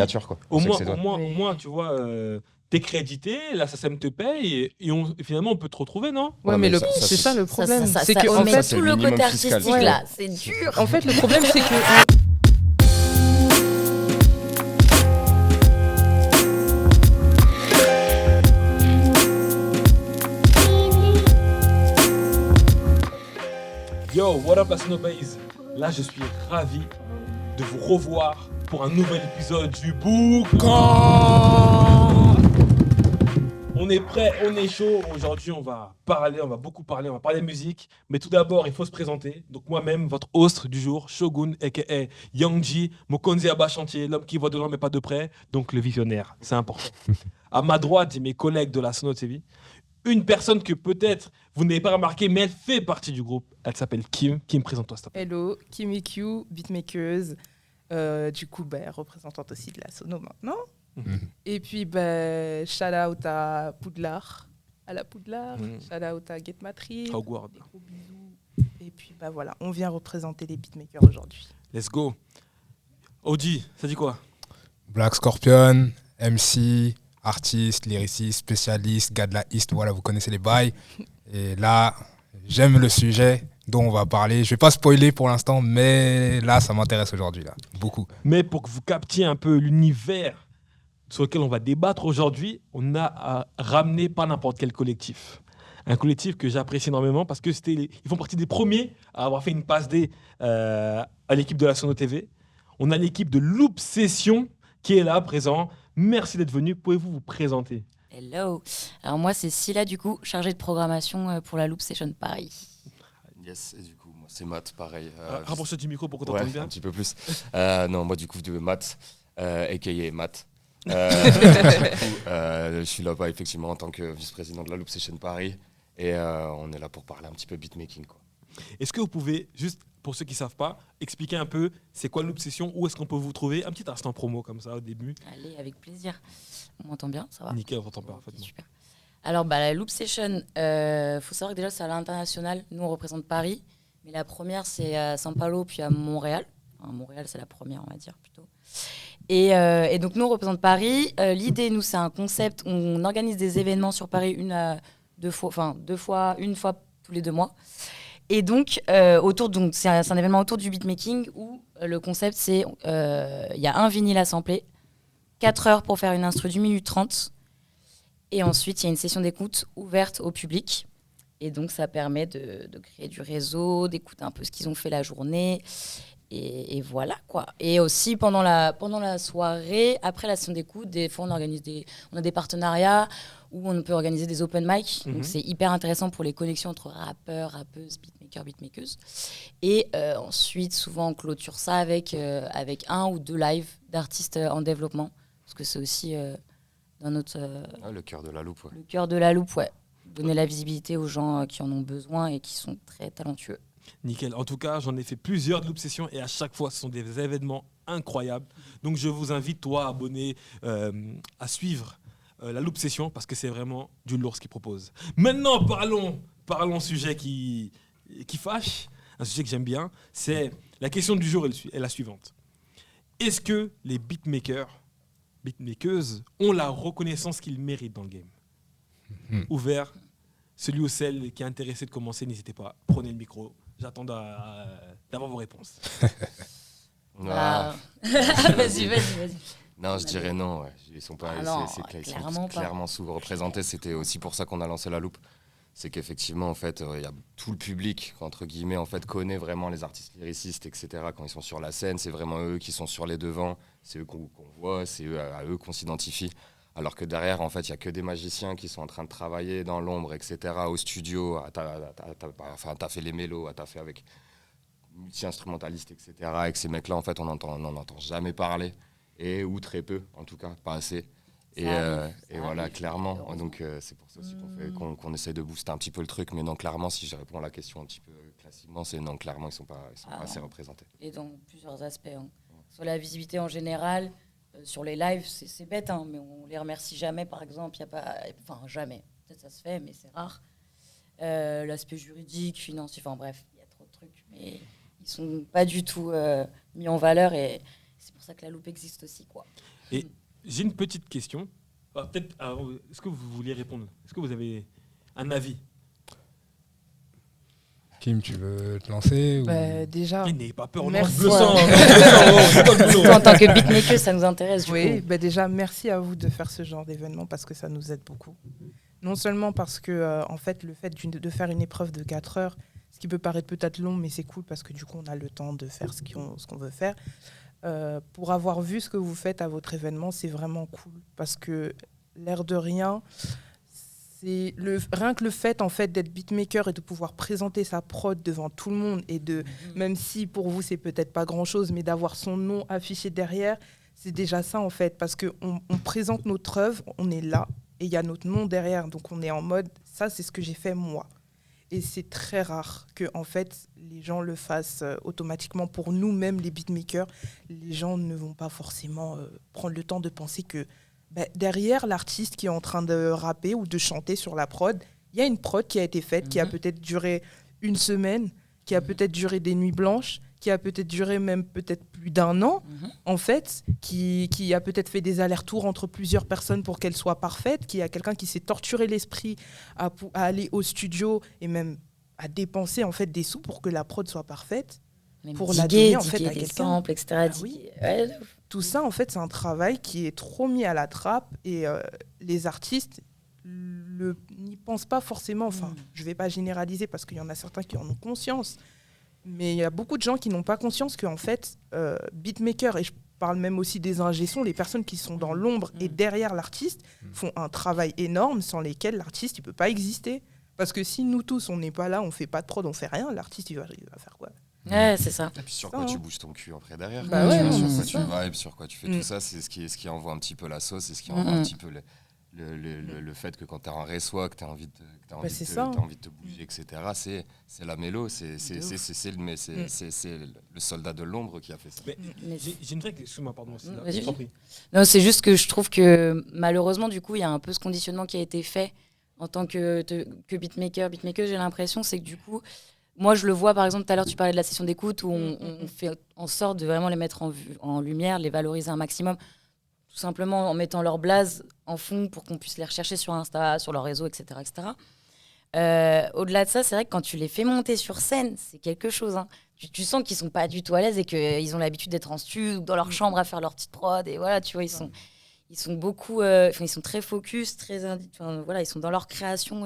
signature, quoi. Au On sait que moins, c'est toi. au moins, tu vois, t'es crédité, la SACEM te paye et finalement on peut te retrouver, non? Ouais, Ouais, mais mais ça, c'est ça le problème. Ça, C'est que on en met fait, c'est tout le le minimum côté fiscal, artistique tu là, vois. c'est dur. en fait, le problème, c'est que Yo, what up la Sonobase? Là, je suis ravi de vous revoir pour un nouvel épisode du Boucan. On est prêt, on est chaud. Aujourd'hui, on va beaucoup parler, on va parler musique. Mais tout d'abord, il faut se présenter. Donc moi-même, votre host du jour, Shogun, a.k.a. Youngji, Mokonzi Abba Chantier, l'homme qui voit de loin mais pas de près, donc le visionnaire, c'est important. À ma droite, j'ai mes collègues de la Sono TV. Une personne que peut-être vous n'avez pas remarqué, mais elle fait partie du groupe. Elle s'appelle Kim. Kim, présente-toi, s'il te plaît. hello, Kimi Q, beatmakeuse, du coup, représentante aussi de la Sono maintenant. Et puis, shout out à Poudlard, shout out à Get Matrix, Hogwarts. des gros bisous. Et puis, voilà, on vient représenter les beatmakers aujourd'hui. Let's go. Oji, ça dit quoi? Black Scorpion, MC, artiste, lyriciste, spécialiste, gars de la East, voilà, vous connaissez les bails. Et là, j'aime le sujet dont on va parler. Je vais pas spoiler pour l'instant, mais là, ça m'intéresse aujourd'hui, là, beaucoup. Mais pour que vous captiez un peu l'univers sur lequel on va débattre aujourd'hui, on a ramené pas n'importe quel collectif. Un collectif que j'apprécie énormément parce que ils font partie des premiers à avoir fait une passe D à l'équipe de la Sono TV. On a l'équipe de Loop Session qui est là, présent. Merci d'être venu. Pouvez-vous vous présenter? Hello. Alors moi, c'est Scylla, du coup, chargée de programmation pour la Loop Session Paris. Yes, et du coup, moi, c'est Matt, pareil. Rapproche-toi du micro pour qu'on Ouais, t'entende bien. un petit peu plus. Non, moi, du coup, de Matt, a.k.a. Matt. Du coup, je suis là-bas, effectivement, en tant que vice-président de la Loop Session Paris. Et on est là pour parler un petit peu beatmaking, quoi. Est-ce que vous pouvez, juste pour ceux qui ne savent pas, expliquer un peu c'est quoi Loop Session, où est-ce qu'on peut vous trouver? Un petit instant promo comme ça au début. Allez, avec plaisir. On m'entend bien, ça va? Nickel, on t'entend parfaitement. Super. Alors, la Loop Session, faut savoir que déjà, c'est à l'international. Nous, on représente Paris. Mais la première, c'est à São Paulo, puis à Montréal. Enfin, Montréal, c'est la première, on va dire, plutôt. Et donc, nous, on représente Paris. L'idée, nous, c'est un concept. On organise des événements sur Paris une fois tous les 2 mois. Et donc, c'est un événement autour du beatmaking où le concept, c'est il y a un vinyle à sampler, 4 heures pour faire une instru d'1 minute 30. Et ensuite, il y a une session d'écoute ouverte au public. Et donc, ça permet de créer du réseau, d'écouter un peu ce qu'ils ont fait la journée. Et voilà, quoi. Et aussi, pendant la soirée, après la session d'écoute, des fois, on a des partenariats où on peut organiser des open mic. Donc, c'est hyper intéressant pour les connexions entre rappeurs, rappeuses, beatmakeuses. Et ensuite, souvent, on clôture ça avec 1 ou 2 lives d'artistes en développement. Parce que c'est aussi dans notre... le cœur de la loupe, ouais. Le cœur de la loupe, ouais. Donner la visibilité aux gens qui en ont besoin et qui sont très talentueux. Nickel. En tout cas, j'en ai fait plusieurs de Loop Sessions et à chaque fois, ce sont des événements incroyables. Donc, je vous invite, toi, abonné, à suivre la Loop Session parce que c'est vraiment du lourd ce qu'ils proposent. Maintenant, parlons sujet qui fâche, un sujet que j'aime bien. C'est la question du jour est la suivante. Est-ce que les beatmakeuses ont la reconnaissance qu'ils méritent dans le game? Ouvert, celui ou celle qui est intéressé de commencer, n'hésitez pas, prenez le micro. J'attends d'avoir vos réponses. Vas-y. Non, je dirais non. Ouais. Ils sont pas. Non, c'est clairement pas. clairement sous-représentés. C'était aussi pour ça qu'on a lancé la loupe. C'est qu'effectivement, en fait, y a tout le public entre guillemets, en fait, connaît vraiment les artistes lyricistes, etc. Quand ils sont sur la scène, c'est vraiment eux qui sont sur les devants. C'est eux qu'on voit, c'est à eux qu'on s'identifie. Alors que derrière, en fait, il y a que des magiciens qui sont en train de travailler dans l'ombre, etc. Au studio, t'as fait les mélos, t'as fait avec multi-instrumentalistes, etc. Avec ces mecs-là, en fait, on n'en entend jamais parler. Ou très peu, en tout cas, pas assez. Et voilà, clairement. Donc, c'est pour ça aussi qu'on essaie de booster un petit peu le truc. Mais non, clairement, si je réponds à la question un petit peu classiquement, c'est non, clairement, ils sont pas assez représentés. Et dans plusieurs aspects. Sur la visibilité en général, sur les lives, c'est bête, mais on les remercie jamais, par exemple. Jamais. Peut-être ça se fait, mais c'est rare. L'aspect juridique, financier, bref, il y a trop de trucs. Mais ils sont pas du tout mis en valeur et C'est pour ça que la loupe existe aussi, quoi. Et j'ai une petite question. Peut-être, est-ce que vous vouliez répondre? Est-ce que vous avez un avis? Kim, tu veux te lancer Déjà, N'ayez pas peur, on merci. le sent. En tant que beatmaker, ça nous intéresse, du oui, coup. déjà, merci à vous de faire ce genre d'événement parce que ça nous aide beaucoup. Non seulement parce que, en fait, le fait de faire une épreuve de 4 heures, ce qui peut paraître peut-être long, mais c'est cool parce que du coup, on a le temps de faire ce qu'on veut faire. Pour avoir vu ce que vous faites à votre événement, c'est vraiment cool parce que, l'air de rien, c'est rien que le fait, en fait, d'être beatmaker et de pouvoir présenter sa prod devant tout le monde et même si pour vous, c'est peut-être pas grand-chose, mais d'avoir son nom affiché derrière, c'est déjà ça, en fait, parce qu'on présente notre œuvre, on est là, et il y a notre nom derrière, donc on est en mode, ça, c'est ce que j'ai fait moi. Et c'est très rare que, en fait, les gens le fassent automatiquement pour nous-mêmes, les beatmakers. Les gens ne vont pas forcément prendre le temps de penser que derrière l'artiste qui est en train de rapper ou de chanter sur la prod, il y a une prod qui a été faite, qui a peut-être duré une semaine, qui a peut-être duré des nuits blanches, qui a peut-être duré même peut-être plus d'1 an, en fait, qui a peut-être fait des allers-retours entre plusieurs personnes pour qu'elle soit parfaite, qui a quelqu'un qui s'est torturé l'esprit à aller au studio et même à dépenser, en fait, des sous pour que la prod soit parfaite, Même pour la donner, en fait, diguer à des quelqu'un. samples, etc. Ah oui. Ouais, Tout ça, en fait, c'est un travail qui est trop mis à la trappe et les artistes n'y pensent pas forcément. Enfin, je ne vais pas généraliser parce qu'il y en a certains qui en ont conscience. Mais il y a beaucoup de gens qui n'ont pas conscience qu'en fait, beatmaker, et je parle même aussi des ingé-sons, les personnes qui sont dans l'ombre et derrière l'artiste font un travail énorme sans lesquels l'artiste ne peut pas exister. Parce que si nous tous, on n'est pas là, on ne fait pas de prod, on ne fait rien, l'artiste, il va faire quoi? Ouais, c'est ça. Et puis sur quoi tu bouges ton cul après derrière. Bah ouais, sur non, quoi c'est tu ça. vibes, sur quoi tu fais tout ça, c'est ce qui envoie un petit peu la sauce, c'est ce qui envoie un petit peu le fait que quand t'es en réseau, que t'as envie de te bouger, etc. C'est la mélo, c'est le soldat de l'ombre qui a fait ça. Mais j'ai une vraie question, excuse-moi, pardon. Vas-y. Je t'en prie. Non, c'est juste que je trouve que malheureusement, du coup, il y a un peu ce conditionnement qui a été fait en tant que beatmaker. Beatmaker, j'ai l'impression, c'est que du coup, moi, je le vois, par exemple, tout à l'heure, tu parlais de la session d'écoute où on fait en sorte de vraiment les mettre en lumière, les valoriser un maximum, tout simplement en mettant leur blaze en fond pour qu'on puisse les rechercher sur Insta, sur leur réseau, etc. etc. Au-delà de ça, c'est vrai que quand tu les fais monter sur scène, c'est quelque chose. Hein. Tu sens qu'ils sont pas du tout à l'aise et qu'ils ont l'habitude d'être en studio ou dans leur chambre à faire leur petite prod. Et voilà, tu vois, ils sont beaucoup, ils sont très focus, voilà, ils sont dans leur création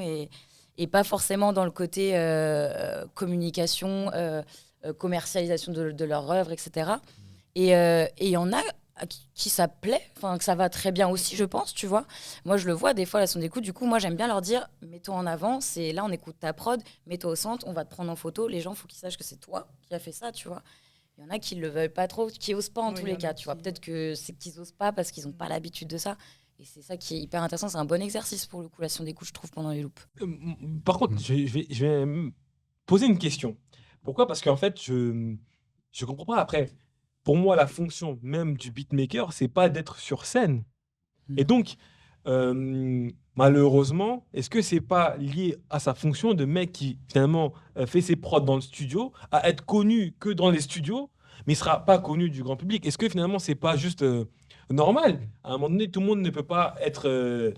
et pas forcément dans le côté communication, commercialisation de leur œuvre, etc. Et il y en a à qui ça plaît, que ça va très bien aussi, je pense, tu vois. Moi, je le vois des fois, la son d'écoute. Du coup, moi, j'aime bien leur dire, mets-toi en avant, c'est là, on écoute ta prod, mets-toi au centre, on va te prendre en photo. Les gens, il faut qu'ils sachent que c'est toi qui as fait ça, tu vois. Il y en a qui le veulent pas trop, qui osent pas en tous les cas, tu vois. Peut-être que c'est qu'ils osent pas parce qu'ils ont pas l'habitude de ça. Et c'est ça qui est hyper intéressant. C'est un bon exercice pour le coup, la son d'écoute, je trouve, pendant les loops. Par contre, je vais me poser une question. Pourquoi? Parce qu'en fait, je comprends pas. Après, pour moi, la fonction même du beatmaker, c'est pas d'être sur scène. Et donc, malheureusement, est-ce que c'est pas lié à sa fonction de mec qui finalement fait ses prods dans le studio, à être connu que dans les studios, mais il sera pas connu du grand public? Est-ce que finalement, c'est pas juste normal? À un moment donné, tout le monde ne peut pas être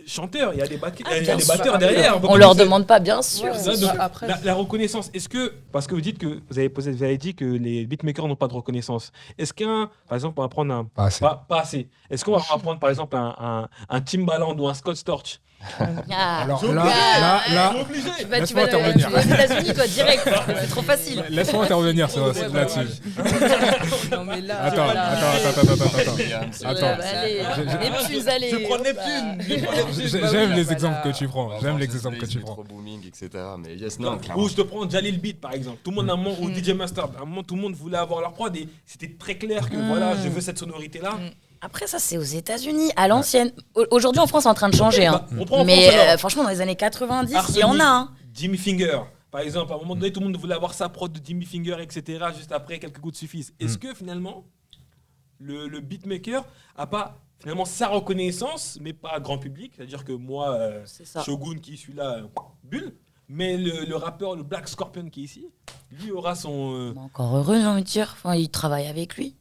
chanteur. Il y a des batteurs derrière. On leur demande pas, bien sûr. Ouais, Donc, après, la reconnaissance, est-ce que, parce que vous dites que vous avez dit que les beatmakers n'ont pas de reconnaissance, est-ce par exemple, on va prendre un. Pas assez. Pas assez. Est-ce qu'on va prendre par exemple un Timbaland ou un Scott Storch? Alors Je suis là, obligé. Tu Laisse-moi vas intervenir. aux États-Unis, toi, direct. C'est trop facile. laisse-moi intervenir là-dessus. non, mais là, Attends. Bah, allez, Neptune, allez. Je prends Neptune. J'aime les exemples que tu prends. J'aime les exemples que tu prends. Trop booming, etc. Mais yes, non, clairement. Ou je te prends Jalil Beat par exemple. Tout le monde à un moment, ou DJ Mustard, à un moment tout le monde voulait avoir leur prod et c'était très clair que voilà, je veux cette sonorité là. Après, ça, c'est aux États-Unis, à l'ancienne. Aujourd'hui, en France, c'est en train de changer. Hein. On prend en Mais France, alors. franchement, dans les années 90, il y Arsenic, en a. Hein. Jimmy Finger, par exemple, à un moment donné, tout le monde voulait avoir sa prod de Jimmy Finger, etc. Juste après, quelques gouttes suffisent. Est-ce que finalement, le beatmaker a pas finalement sa reconnaissance, mais pas grand public? C'est-à-dire que moi, C'est ça. Shogun, qui suis là, bulle. Mais le rappeur, le Black Scorpion qui est ici, lui aura son. Encore heureux, j'ai envie de dire. Enfin, il travaille avec lui,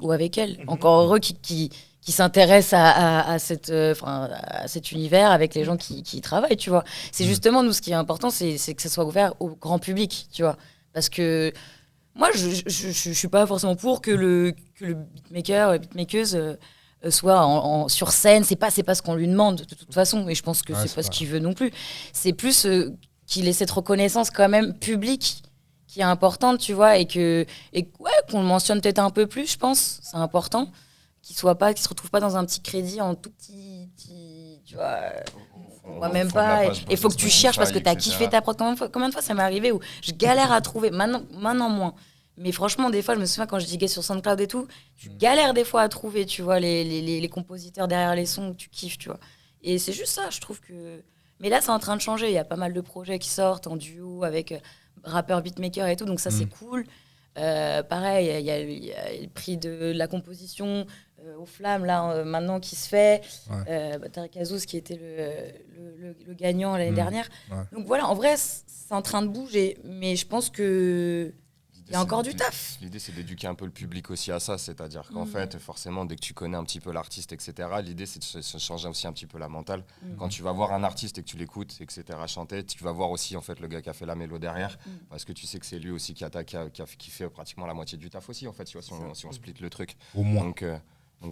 ou avec elle. Encore heureux qui s'intéresse à cet univers avec les gens qui y travaillent, tu vois. C'est justement, nous, ce qui est important, c'est que ça soit ouvert au grand public, tu vois. Parce que moi, je suis pas forcément pour que le beatmaker, la beatmakeuse soit sur scène. C'est pas ce qu'on lui demande, de toute façon. Et je pense que c'est pas ce qu'il veut non plus. C'est plus qu'il ait cette reconnaissance quand même publique qui est importante, tu vois, et qu'on le mentionne peut-être un peu plus, je pense. C'est important. Qu'il se retrouve pas dans un petit crédit en tout petit tu vois, on voit même pas. Il faut que tu cherches parce que tu as kiffé ta prod. Combien de fois ça m'est arrivé où je galère à trouver, maintenant moins. Mais franchement, des fois, je me souviens quand je diguais sur SoundCloud et tout, tu galères des fois à trouver, tu vois, les compositeurs derrière les sons que tu kiffes, tu vois. Et c'est juste ça, je trouve que... Mais là, c'est en train de changer. Il y a pas mal de projets qui sortent en duo avec rappeurs, beatmakers et tout, donc ça, c'est cool. Pareil, il y a le prix de la composition aux flammes là maintenant qui se fait. Tarek Azouz qui était le gagnant l'année dernière. Donc voilà, en vrai c'est en train de bouger, mais je pense que il y a encore du taf. L'idée, c'est d'éduquer un peu le public aussi à ça, c'est-à-dire qu'en fait, forcément, dès que tu connais un petit peu l'artiste, etc., l'idée, c'est de se changer aussi un petit peu la mentale. Quand tu vas voir un artiste et que tu l'écoutes, etc., chanter, tu vas voir aussi en fait le gars qui a fait la mélo derrière, parce que tu sais que c'est lui aussi qui fait pratiquement la moitié du taf aussi, en fait, tu vois, si on split le truc. Au moins. Donc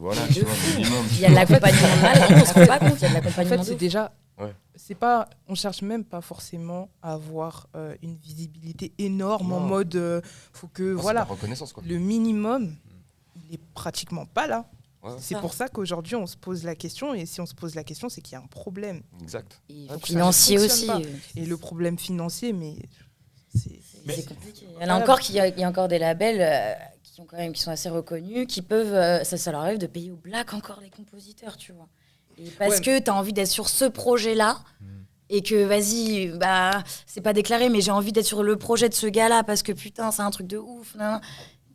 voilà, tu vois, minimum. Il y a de l'accompagnement de mal, on se rend pas compte, il y a de l'accompagnement. En fait, c'est déjà... Ouais. C'est pas, on cherche même pas forcément à avoir une visibilité énorme en mode faut que voilà, c'est la reconnaissance, quoi. le minimum il est pratiquement pas là. Ouais. C'est pour ça qu'aujourd'hui on se pose la question, et si on se pose la question c'est qu'il y a un problème. Exact. Et Ça ne financier fonctionne aussi. pas. Et le problème financier, mais c'est C'est compliqué. Il y en a encore il y a encore des labels qui sont assez reconnus, qui peuvent ça leur arrive de payer au black encore les compositeurs, tu vois. Et parce que tu as envie d'être sur ce projet-là et que vas-y, c'est pas déclaré, mais j'ai envie d'être sur le projet de ce gars-là parce que putain, c'est un truc de ouf. Nan.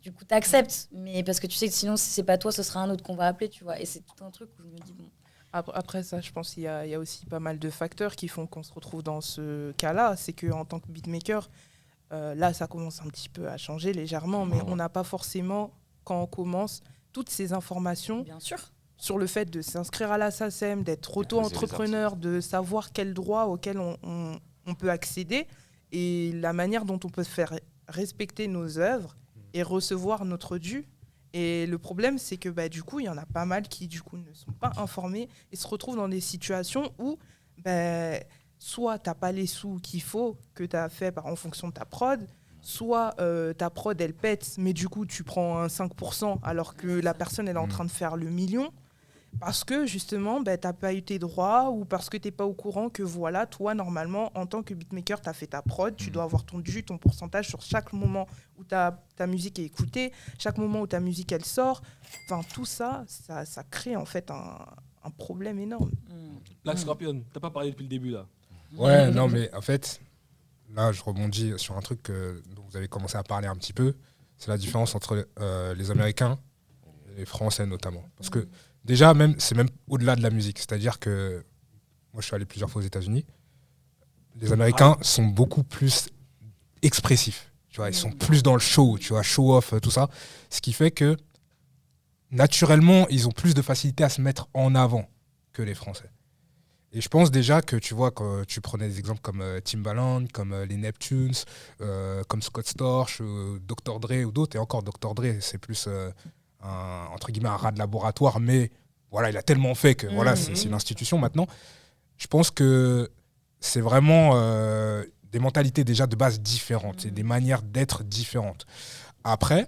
Du coup, t'acceptes, mais parce que tu sais que sinon, si c'est pas toi, ce sera un autre qu'on va appeler, tu vois. Et c'est tout un truc où je me dis, bon. Après ça, je pense qu'il y a aussi pas mal de facteurs qui font qu'on se retrouve dans ce cas-là. C'est qu'en tant que beatmaker, là, ça commence un petit peu à changer légèrement, mais on n'a pas forcément, quand on commence, toutes ces informations. Bien sûr. Sur le fait de s'inscrire à la SACEM, d'être auto-entrepreneur, de savoir quels droits auxquels on peut accéder et la manière dont on peut faire respecter nos œuvres et recevoir notre dû. Et le problème, c'est que du coup, il y en a pas mal qui du coup ne sont pas informés et se retrouvent dans des situations où soit tu n'as pas les sous qu'il faut, que tu as fait en fonction de ta prod, soit ta prod, elle pète, mais du coup, tu prends un 5% alors que la personne, elle est en train de faire le million. Parce que justement, tu n'as pas eu tes droits ou parce que tu n'es pas au courant que voilà, toi, normalement, en tant que beatmaker, tu as fait ta prod, tu dois avoir ton dû, ton pourcentage sur chaque moment où ta musique est écoutée, chaque moment où ta musique, elle sort. Enfin, tout ça, ça crée en fait un problème énorme. Black Scorpion, t'as pas parlé depuis le début là. Ouais, non, mais en fait, là, je rebondis sur un truc dont vous avez commencé à parler un petit peu. C'est la différence entre les Américains et les Français notamment. Parce que déjà, c'est même au-delà de la musique. C'est-à-dire que moi, je suis allé plusieurs fois aux États-Unis. Les Américains sont beaucoup plus expressifs. Tu vois, ils sont plus dans le show, tu vois, show-off, tout ça. Ce qui fait que, naturellement, ils ont plus de facilité à se mettre en avant que les Français. Et je pense déjà que, tu vois, quand tu prenais des exemples comme Timbaland, comme les Neptunes, comme Scott Storch, Dr. Dre ou d'autres, et encore Dr. Dre, c'est plus... entre guillemets un rat de laboratoire, mais voilà, il a tellement fait que voilà, c'est une institution maintenant. Je pense que c'est vraiment des mentalités déjà de base différentes et des manières d'être différentes. Après,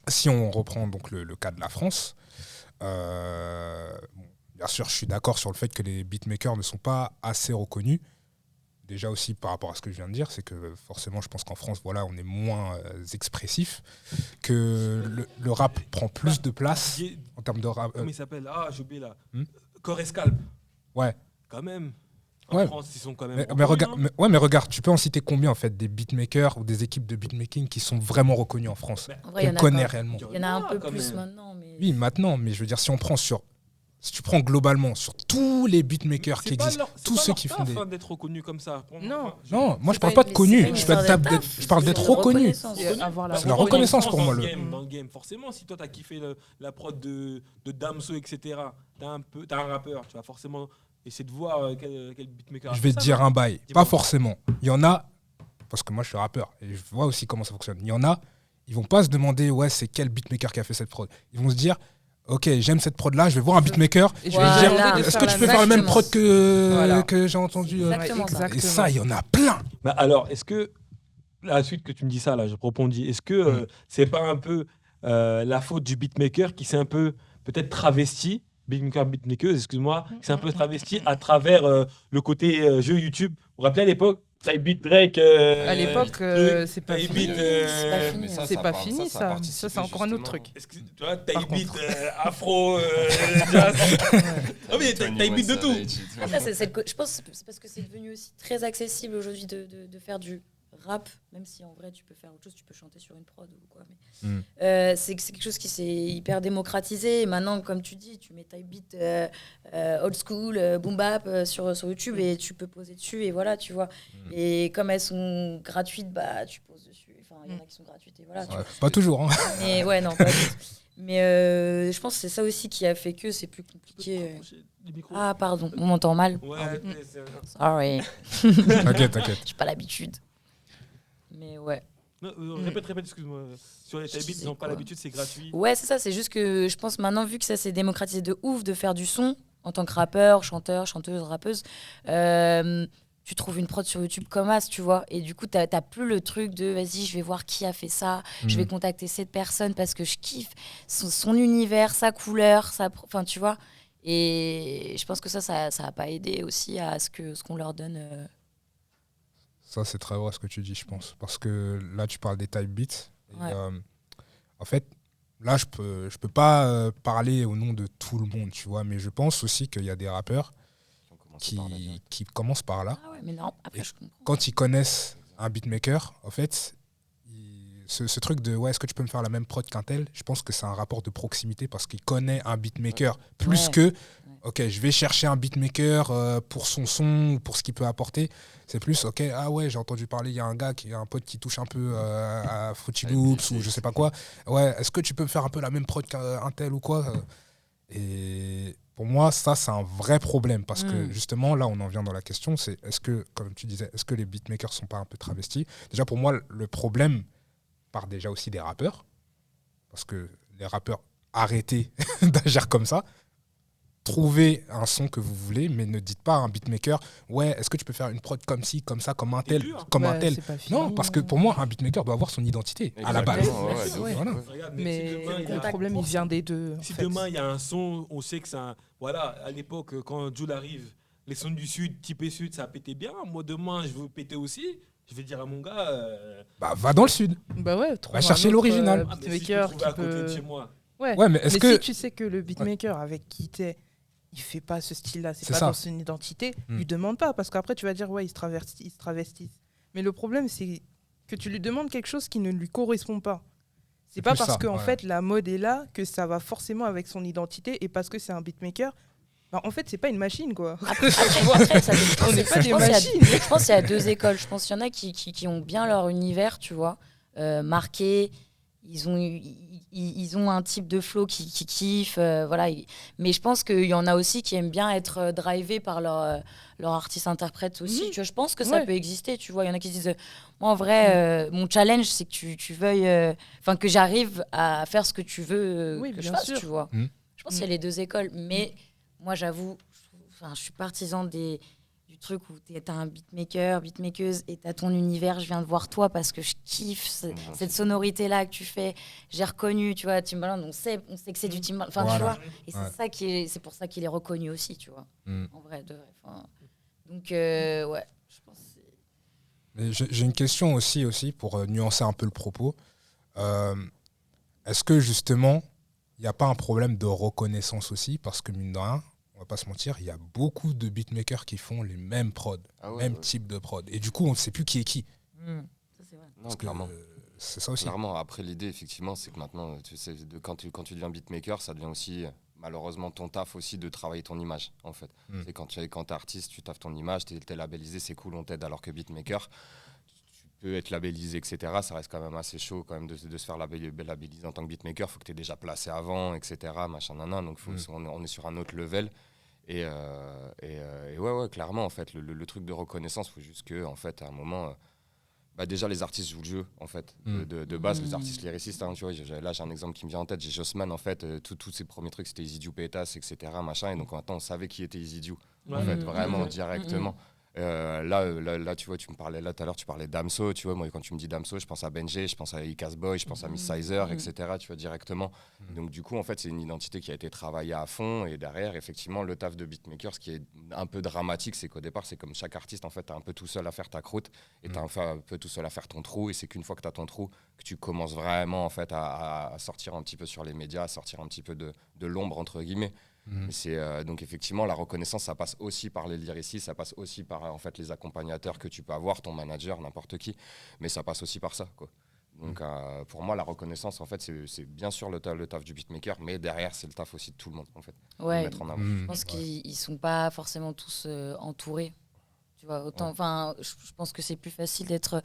si on reprend donc le cas de la France, bien sûr, je suis d'accord sur le fait que les beatmakers ne sont pas assez reconnus. Déjà aussi par rapport à ce que je viens de dire, c'est que forcément, je pense qu'en France, voilà, on est moins expressif, que le rap prend plus de place en termes de rap. Comment il s'appelle ? Ah, j'ai oublié là. Corescalp. Ouais. Quand même. En France, ils sont quand même. Mais regarde, tu peux en citer combien en fait des beatmakers ou des équipes de beatmaking qui sont vraiment reconnues en France, En vrai, qu'on connaît réellement. Il y en a un peu plus maintenant. Mais... Oui, maintenant, mais je veux dire, si on prend sur si tu prends globalement sur tous les beatmakers qui C'est pas existent, leur- c'est tous pas ceux leur qui taf, font des... hein, d'être reconnu comme ça. Non. Non, moi je pas parle pas de une- connus, c'est je pas parle une je parle d'être c'est une reconnu. reconnaissance. C'est avoir la C'est la reconnaissance pour moi, Dans le game, forcément, si toi t'as kiffé la prod de Damso, etc., t'as un rappeur, tu vas forcément essayer de voir quel beatmaker. a Je fait vais ça, te dire non un bail, Dis-moi. pas forcément. Il y en a, parce que moi je suis rappeur, et je vois aussi comment ça fonctionne. Il y en a, ils vont pas se demander, ouais, c'est quel beatmaker qui a fait cette prod. Ils vont se dire, ok, j'aime cette prod là, je vais voir un beatmaker. Et Je vais Voilà. dire, demander de est-ce faire que la tu peux même faire la même Exactement. prod que, Voilà. que j'ai entendu Exactement ça. Et ça, il y en a plein. Bah alors, est-ce que, la suite que tu me dis ça, là, je rebondis, est-ce que c'est pas un peu la faute du beatmaker qui s'est un peu peut-être travesti, beatmaker, excuse-moi, qui s'est un peu travesti à travers le côté jeu YouTube. Vous vous rappelez à l'époque, Type Beat Drake À l'époque, truc, c'est pas Type fini. Beat, C'est pas fini. Mais ça, C'est ça pas part- fini, ça a ça. participé Ça, c'est encore un autre justement. truc. tu vois, Par Type Beat contre. afro, jazz. Ah oui, Type Beat de tout. Après, je pense que c'est parce que c'est devenu aussi très accessible aujourd'hui de faire du rap, même si en vrai tu peux faire autre chose, tu peux chanter sur une prod ou quoi. Mais c'est quelque chose qui s'est hyper démocratisé. Et maintenant, comme tu dis, tu mets Type Beat old school, boom bap sur YouTube et tu peux poser dessus et voilà, tu vois. Et comme elles sont gratuites, bah tu poses dessus. Enfin, il y en a qui sont gratuites et voilà. tu Ouais, vois. pas toujours, hein. Mais ouais, non, pas du tout. Mais je pense que c'est ça aussi qui a fait que c'est plus compliqué. Ah, pardon, on m'entend mal. Ouais, Sorry, T'inquiète. j'ai pas l'habitude. Mais ouais. non, répète, excuse-moi. Sur les Type Beat, ils n'ont pas quoi l'habitude, c'est gratuit. Ouais, c'est ça, c'est juste que je pense maintenant, vu que ça s'est démocratisé de ouf de faire du son en tant que rappeur, chanteur, chanteuse, rappeuse, tu trouves une prod sur YouTube comme as, tu vois. Et du coup, t'as plus le truc de vas-y, je vais voir qui a fait ça, je vais contacter cette personne parce que je kiffe son univers, sa couleur, enfin, tu vois. Et je pense que ça a pas aidé aussi à ce qu'on leur donne. Ça, c'est très vrai ce que tu dis, je pense. Parce que là, tu parles des type beats. Et, Ouais. en fait, là, je peux pas parler au nom de tout le monde, tu vois. Mais je pense aussi qu'il y a des rappeurs qui commencent par là. Ah ouais, mais non, après, Et je comprends. Quand ils connaissent un beatmaker, en fait, ce truc de ouais, est-ce que tu peux me faire la même prod qu'un tel, je pense que c'est un rapport de proximité parce qu'il connaît un beatmaker plus Ouais. que ok, je vais chercher un beatmaker pour son son ou pour ce qu'il peut apporter. C'est plus ok, ah ouais, j'ai entendu parler, il y a un gars, un pote qui touche un peu à Fruity Loops ou je sais pas quoi. Ouais, est-ce que tu peux me faire un peu la même prod qu'un tel ou quoi. Et pour moi, ça, c'est un vrai problème parce que justement, là, on en vient dans la question, c'est est-ce que, comme tu disais, est-ce que les beatmakers sont pas un peu travestis? Déjà, pour moi, le problème part déjà aussi des rappeurs parce que les rappeurs, arrêtez d'agir comme ça. Trouvez un son que vous voulez, mais ne dites pas à un beatmaker ouais, est-ce que tu peux faire une prod comme ci, comme ça, comme un tel, comme un tel. C'est pas fini. Non, parce que pour moi, un beatmaker doit avoir son identité à la base. Exactement, ouais, de ouf. Ouais. Voilà. Regarde, si Mais demain, il y a- le problème, il vient des deux. en Si fait. demain il y a un son, on sait que c'est un. Voilà, à l'époque, quand Jul arrive, les sons du Sud, type Sud, ça pétait bien. Moi, demain, je veux péter aussi. Je vais dire à mon gars. Bah, va dans le sud. Bah ouais, trouve Va chercher un autre, l'original. Ah, mais si je peux beatmaker trouver qui à côté de peut. chez moi. Ouais. Ouais, mais est-ce Mais que si tu sais que le beatmaker avec qui t'es, il fait pas ce style-là, c'est C'est pas ça. dans son identité, lui demande pas parce qu'après tu vas dire ouais, il se travestissent. Mais le problème c'est que tu lui demandes quelque chose qui ne lui correspond pas. C'est pas plus parce ça, que en ouais. fait la mode est là que ça va forcément avec son identité et parce que c'est un beatmaker. Bah, en fait, c'est pas une machine quoi. Après, ça dépend. On n'est pas Je des pense qu'il y a- machines. Je pense qu'il y a deux écoles. Je pense qu'il y en a qui ont bien leur univers, tu vois, marqué. Ils ont un type de flow qui kiffe, voilà. Mais je pense qu'il y en a aussi qui aiment bien être drivés par leur artiste-interprète aussi. Tu vois, je pense que ça Ouais. peut exister, tu vois. Il y en a qui disent, moi en vrai, mon challenge, c'est que tu veuilles, enfin que j'arrive à faire ce que tu veux Oui, que je bien fasse, sûr. tu vois. Je pense qu'il y a les deux écoles. Mais moi, j'avoue, je suis partisan du truc où t'as un beatmakeuse et t'as ton univers, je viens de voir toi parce que je kiffe cette sonorité-là que tu fais. J'ai reconnu, tu vois, Timbaland, on sait que c'est du Timbaland. Enfin, tu Voilà. vois, et Ouais. c'est pour ça qu'il est reconnu aussi, tu vois. Mm. En vrai, de vrai. Enfin, donc, ouais, je pense que c'est... Mais j'ai une question aussi pour nuancer un peu le propos. Est-ce que justement, il n'y a pas un problème de reconnaissance aussi? Parce que mine de rien, on va pas se mentir, il y a beaucoup de beatmakers qui font les mêmes prods, même type de prod. Et du coup, on ne sait plus qui est qui. Ça, c'est vrai. Non, Parce que, clairement. c'est ça aussi. Clairement, après l'idée, effectivement, c'est que maintenant, tu sais, quand tu deviens beatmaker, ça devient aussi malheureusement ton taf aussi de travailler ton image en fait. C'est quand t'es artiste, tu taffes ton image, t'es labellisé, c'est cool, on t'aide, alors que beatmaker, tu peux être labellisé, etc. Ça reste quand même assez chaud quand même de se faire labelliser en tant que beatmaker, faut que t'aies déjà placé avant, etc. Machin, donc on est sur un autre level. Et ouais, clairement en fait, le truc de reconnaissance, faut juste que en fait à un moment... déjà les artistes jouent le jeu en fait de base, les artistes lyricistes, hein, tu vois, là j'ai un exemple qui me vient en tête, j'ai Jossman en fait, tous ses premiers trucs c'était Easy Diou, Pétas, etc. machin, et donc maintenant on savait qui était Easy Diou en fait, vraiment directement. Là tu vois, tu me parlais là tout à l'heure, tu parlais d'Amso, tu vois, moi quand tu me dis d'Amso, je pense à Benjé, je pense à Icas Boy, je pense à Miss Sizer, etc. tu vois, directement. Donc du coup en fait c'est une identité qui a été travaillée à fond, et derrière effectivement le taf de beatmaker, ce qui est un peu dramatique, c'est qu'au départ c'est comme chaque artiste en fait, t'es un peu tout seul à faire ta croûte, et t'es un peu tout seul à faire ton trou, et c'est qu'une fois que t'as ton trou que tu commences vraiment en fait à sortir un petit peu sur les médias, à sortir un petit peu de l'ombre entre guillemets. Donc effectivement la reconnaissance, ça passe aussi par les lyricistes, ça passe aussi par en fait les accompagnateurs que tu peux avoir, ton manager, n'importe qui, mais ça passe aussi par ça quoi. Donc pour moi la reconnaissance en fait c'est bien sûr le taf du beatmaker, mais derrière c'est le taf aussi de tout le monde en fait, de mettre en avant. Je pense qu'ils sont pas forcément tous entourés, tu vois, autant je pense que c'est plus facile d'être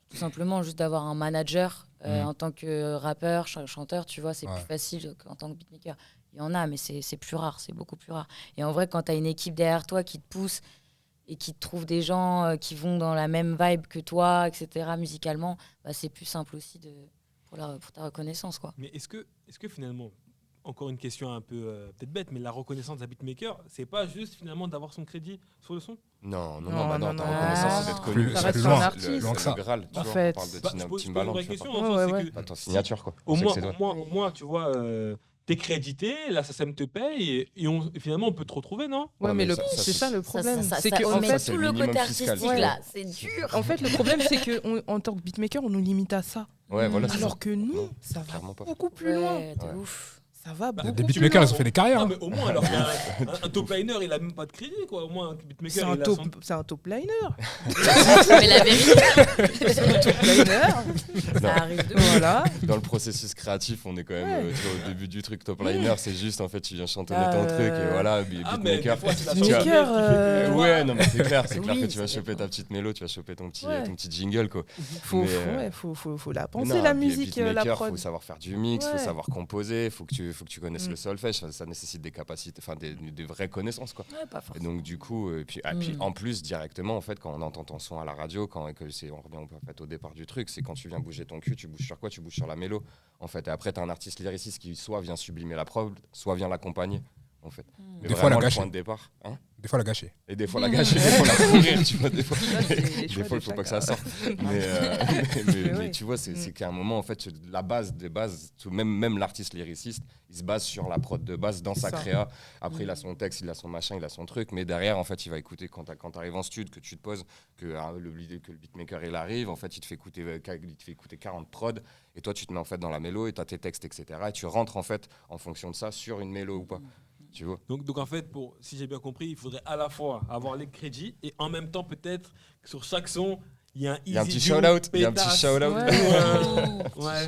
tout simplement juste d'avoir un manager en tant que rappeur, chanteur, tu vois, c'est plus facile qu'en tant que beatmaker. Il y en a, mais c'est plus rare, c'est beaucoup plus rare. Et en vrai, quand tu as une équipe derrière toi qui te pousse et qui te trouve des gens qui vont dans la même vibe que toi, etc., musicalement, c'est plus simple aussi pour ta reconnaissance, quoi. Mais est-ce que finalement, encore une question un peu peut-être bête, mais la reconnaissance d'un beatmaker, c'est pas juste finalement d'avoir son crédit sur le son? Non, ta reconnaissance c'est d'être connu. Ça reste un artiste. Le Graal, tu En vois, fait. on parle de Je pose une Timbaland, vraie tu question, vois, en sens, c'est que ta signature quoi. au moins, tu vois, t'es crédité, la SACEM te paye, et finalement on peut te retrouver, non? Ouais, mais c'est ça le problème. C'est que on en met fait, c'est tout le le minimum côté fiscal. artistique là, c'est dur. en fait, le problème, c'est qu'en tant que beatmaker, on nous limite à ça. Ouais, voilà, c'est ça. Alors que nous, Non, ça va clairement pas. beaucoup plus loin. Ouais, de ouf. Ça va beaucoup Des plus beatmakers, loin. ils ont fait des carrières. Ah, hein. mais au moins, alors qu'un top liner, il a même pas de crédit, quoi. Au moins, un beatmaker, C'est un il a top, son... c'est un top liner. Mais la vérité, C'est un top liner. ça arrive de Voilà. Dans le processus créatif, on est quand même Ouais. tu vois, au début du truc top liner, c'est juste en fait tu viens chantonner Ah, ton truc et voilà, Ah, mais beatmaker. des fois, c'est la Beatmaker, chanteuse qui fait que- Ouais, non mais c'est clair Oui, que tu vas ça choper dépend. ta petite mélo, tu vas choper ton petit jingle quoi. Faut Mais, faut la Mais penser, non, la puis musique, la beatmaker, prod. faut savoir faire du mix, faut Ouais. savoir composer, faut que tu connaisses le solfège, ça nécessite des capacités, enfin des vraies connaissances quoi. Ouais, pas Et forcément. donc du coup, puis en plus directement en fait quand on entend ton son à la radio, on revient en fait, au départ du truc, c'est quand tu viens bouger ton cul, tu bouges sur quoi? Tu bouges sur la mélo en fait. Et après t'as un artiste lyriciste qui soit vient sublimer la prod, soit vient l'accompagner en fait. Mais Des fois, la vraiment, le gâcher. point de départ. Hein, Des fois, la gâcher. et des fois la gâcher, des fois la pourrir, tu vois, des fois. c'est les Des choix fois, de il faut pas que ça chacun. sorte. Mais ouais. tu vois, c'est qu'à un moment, en fait, la base des bases, même l'artiste lyriciste, il se base sur la prod de base dans C'est sa ça. créa. Après, il a son texte, il a son machin, il a son truc. Mais derrière, en fait, il va écouter quand tu arrives en studio, que tu te poses, que le beatmaker il arrive, en fait, il te fait écouter 40 prods. Et toi, tu te mets en fait dans la mélo et tu as tes textes, etc. Et tu rentres en fait en fonction de ça sur une mélo ou pas. Tu vois. Donc en fait, si j'ai bien compris, il faudrait à la fois avoir les crédits et en même temps peut-être que sur chaque son, il y a un Il y a un Easy petit Diou, shout-out. Il y a un Pétasse. petit shout-out. Ouais.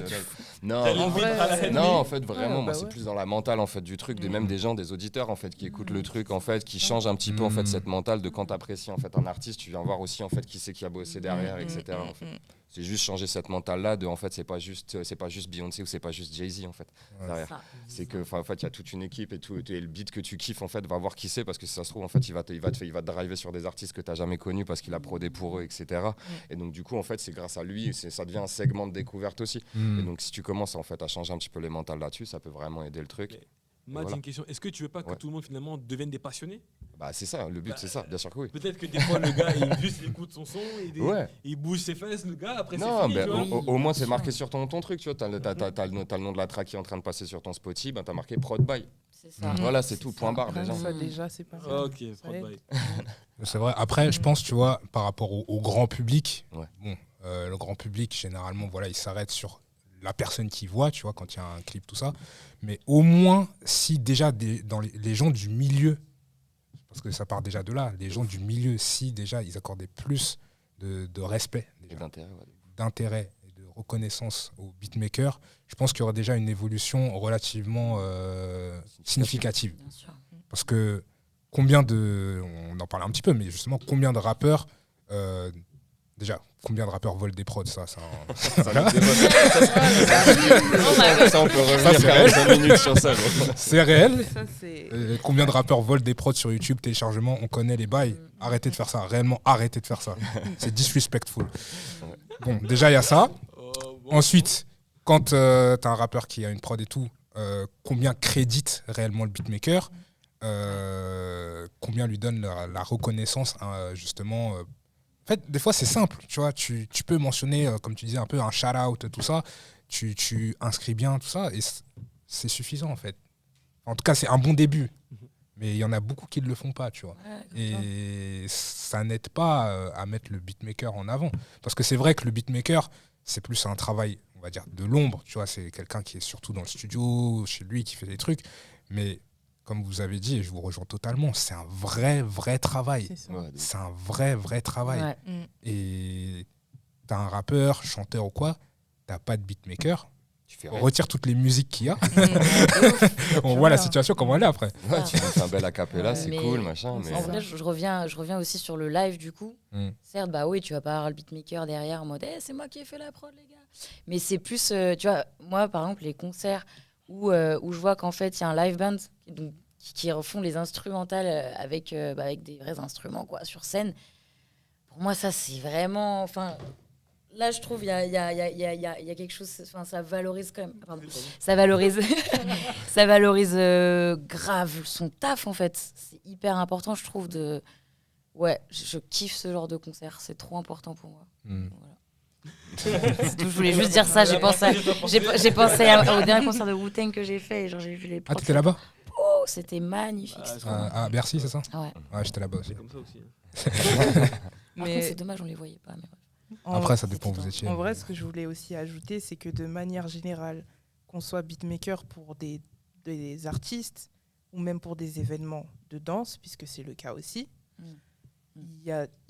Non, T'as en envie de vrai, parler à la Non, nuit. en fait, vraiment, Ouais, moi, bah c'est ouais. plus dans la mentale, en fait, du truc, même des gens, des auditeurs, en fait, qui écoutent le truc, en fait, qui changent un petit peu, en fait, cette mentale de quand t'apprécies, en fait, un artiste, tu viens voir aussi, en fait, qui c'est qui a bossé derrière, etc. En fait. C'est juste changer cette mentale-là de, en fait, c'est pas juste Beyoncé ou c'est pas juste Jay-Z, en fait, derrière. Ça. C'est que, en fait, il y a toute une équipe et le beat que tu kiffes, en fait, va voir qui c'est, parce que si ça se trouve, en fait, il va te driver sur des artistes que t'as jamais connus parce qu'il a prodé pour eux, etc. Et donc, du coup, en fait, c'est grâce à lui, ça devient un segment de découverte aussi. Et donc, si tu commences en fait à changer un petit peu les mentales là-dessus, ça peut vraiment aider le truc. Matt, Voilà. une question. Est-ce que tu veux pas que Ouais. tout le monde finalement devienne des passionnés? Bah, c'est ça, le but, c'est ça, bien sûr que oui. Peut-être que des fois le gars il écoute son son et Ouais. il bouge ses fesses, le gars, après Non, c'est fini. mais tu vois. au moins c'est marqué sur ton truc, tu vois. T'as le nom de la track qui est en train de passer sur ton Spotify, ben t'as marqué prod by. C'est ça. Voilà, c'est tout, point barre Rien déjà. que ça, déjà, c'est pas mal. Ok, prod aide. by. C'est vrai. Après, je pense, tu vois, par rapport au grand public, Ouais. bon, le grand public, généralement, voilà, il s'arrête sur la personne qui voit, tu vois, quand il y a un clip, tout ça. Mais au moins, si déjà dans les gens du milieu, parce que ça part déjà de là, les gens du milieu, si déjà ils accordaient plus de respect, Et déjà, d'intérêt, ouais. d'intérêt et de reconnaissance aux beatmakers, je pense qu'il y aura déjà une évolution relativement significative. Bien sûr. Parce que on en parle un petit peu, mais justement, combien de rappeurs volent des prods, ça voilà. Ça, on peut revenir 45 minutes sur ça. C'est réel. Ça, c'est... Combien de rappeurs volent des prods sur YouTube, téléchargement, on connaît les bails. Arrêtez de faire ça, réellement, arrêtez de faire ça. C'est disrespectful. Bon, déjà, il y a ça. Ensuite, quand tu as un rappeur qui a une prod et tout, combien crédite réellement le beatmaker, combien lui donne la reconnaissance, justement. En fait, des fois, c'est simple, tu vois. Tu peux mentionner, comme tu disais, un peu un shout-out, tout ça. Tu inscris bien, tout ça, et c'est suffisant, en fait. En tout cas, c'est un bon début. Mais il y en a beaucoup qui ne le font pas, tu vois. Ouais, Et ça n'aide pas à mettre le beatmaker en avant. Parce que c'est vrai que le beatmaker, c'est plus un travail, on va dire, de l'ombre. Tu vois, c'est quelqu'un qui est surtout dans le studio, chez lui, qui fait des trucs. Mais comme vous avez dit, et je vous rejoins totalement, c'est un vrai travail. C'est ça. Ouais, C'est un vrai travail. Ouais. Et t'as un rappeur, chanteur ou quoi, t'as pas de beatmaker, Tu fais on retire toutes les musiques qu'il y a, on Tu voit la vois. situation comment elle est après. Ouais, tu fais un bel acapella, c'est Mais cool, machin. en Mais En vrai, je reviens aussi sur le live du coup. Certes, bah oui, tu vas pas avoir le beatmaker derrière en mode c'est moi qui ai fait la prod, les gars. Mais c'est plus, tu vois, moi par exemple, les concerts où je vois qu'en fait, il y a un live band qui refont les instrumentales avec des vrais instruments quoi, sur scène. Pour moi, ça, c'est vraiment. Enfin, là, je trouve il y a quelque chose. Enfin, ça valorise quand même. Pardon. Ça valorise, ça valorise grave son taf en fait. C'est hyper important, je trouve. Ouais, je kiffe ce genre de concert. C'est trop important pour moi. Voilà. C'est tout, je voulais juste dire ça. J'ai pensé au dernier concert de Wu-Tang que j'ai fait. Genre, j'ai vu les. Ah, t'étais là-bas? Oh, c'était magnifique. À Bercy, c'est ça? Ouais. Ouais, j'étais là-bas aussi. C'est comme ça aussi. Par Mais contre, c'est dommage, on les voyait pas. Mais bref. Après, ça dépend où vous étiez. En vrai, ce que je voulais aussi ajouter, c'est que de manière générale, qu'on soit beatmaker pour des artistes ou même pour des événements de danse, puisque c'est le cas aussi, il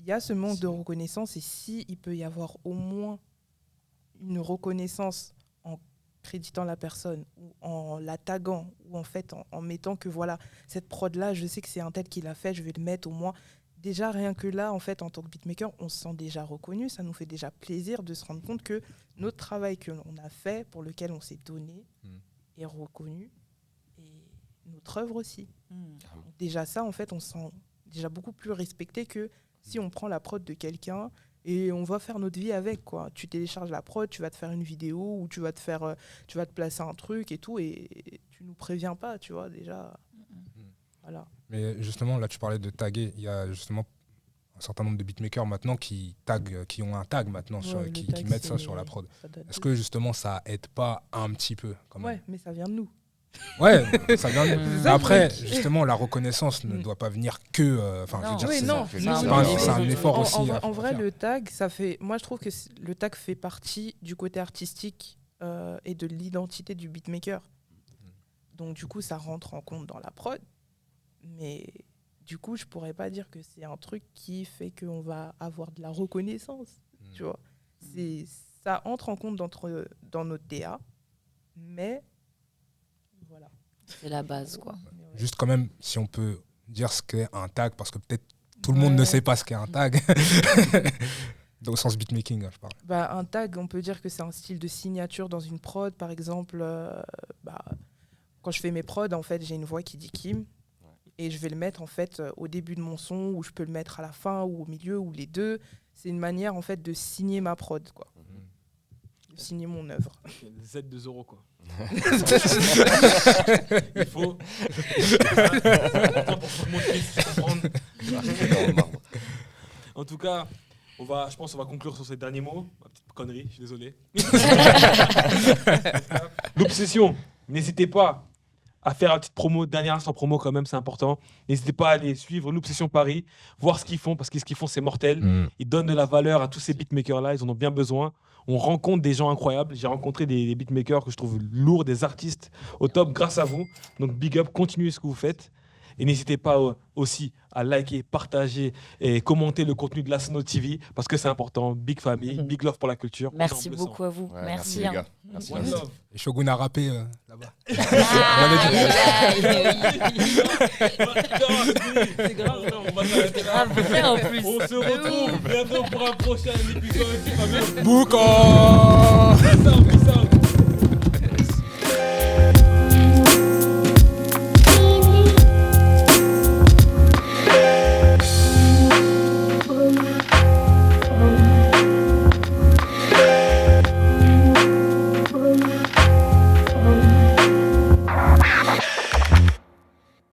y a ce manque de reconnaissance. Et si il peut y avoir au moins une reconnaissance en créditant la personne ou en la taguant ou en fait en mettant que voilà, cette prod-là, je sais que c'est un tel qui l'a fait, je vais le mettre au moins. Déjà, rien que là, en fait, en tant que beatmaker, on se sent déjà reconnu. Ça nous fait déjà plaisir de se rendre compte que notre travail que l'on a fait, pour lequel on s'est donné, est reconnu. Et notre œuvre aussi. Donc déjà ça, en fait, on se sent déjà beaucoup plus respecté que si on prend la prod de quelqu'un et on va faire notre vie avec, quoi. Tu télécharges la prod, tu vas te faire une vidéo ou tu vas te placer un truc et tout, et tu nous préviens pas, tu vois, déjà. Voilà. Mais justement, là, tu parlais de taguer. Il y a justement un certain nombre de beatmakers maintenant qui ont un tag maintenant, Ouais, qui le tag, mettent ça c'est- sur la prod. ça date Est-ce de- que justement, ça aide pas un petit peu quand même? Ouais, mais ça vient de nous. Ouais, ça vient de- C'est Mais ça, après, le truc. justement, la reconnaissance ne doit pas venir que. Enfin, je veux Non. dire, Oui, c'est non, c'est nous, un- nous, c'est un effort en- aussi En, à vrai- faire. en vrai, le tag, ça fait. Moi, je trouve que le tag fait partie du côté artistique et de l'identité du beatmaker. Donc, du coup, ça rentre en compte dans la prod. Mais du coup, je pourrais pas dire que c'est un truc qui fait qu'on va avoir de la reconnaissance. Tu vois, ça entre en compte dans notre DA, mais voilà. C'est la base, quoi. Mais ouais. juste quand même, si on peut dire ce qu'est un tag, parce que peut-être tout le monde ne Ouais. sait pas ce qu'est un tag. Au sens beatmaking, je parle. Bah, un tag, on peut dire que c'est un style de signature dans une prod. Par exemple, quand je fais mes prods, en fait, j'ai une voix qui dit Kim. Et je vais le mettre en fait au début de mon son, ou je peux le mettre à la fin, ou au milieu, ou les deux. C'est une manière en fait de signer ma prod, quoi. De signer mon œuvre. Z de Zoro, quoi. Il faut. Pour tout le monde puisse comprendre. Dans le marbre. En tout cas, je pense qu'on va conclure sur ces derniers mots. Ma petite connerie, je suis désolé. L'obsession, n'hésitez pas à faire une petite promo, dernière instant promo quand même, c'est important. N'hésitez pas à aller suivre l'Obsession Paris, voir ce qu'ils font, parce que ce qu'ils font, c'est mortel. Ils donnent de la valeur à tous ces beatmakers-là, ils en ont bien besoin. On rencontre des gens incroyables. J'ai rencontré des beatmakers que je trouve lourds, des artistes au top grâce à vous. Donc big up, continuez ce que vous faites. Et n'hésitez pas aussi à liker, partager et commenter le contenu de la Sono TV parce que c'est important. Big famille, big love pour la culture. Merci On est en beaucoup à vous. Ouais, merci. les hein. gars. Merci. One love. Et Shogun a rappé là-bas. C'est grave, on va s'arrêter là. Grave bien en plus. On se retrouve bientôt pour un prochain épisode. Boucan. Peace out, peace out.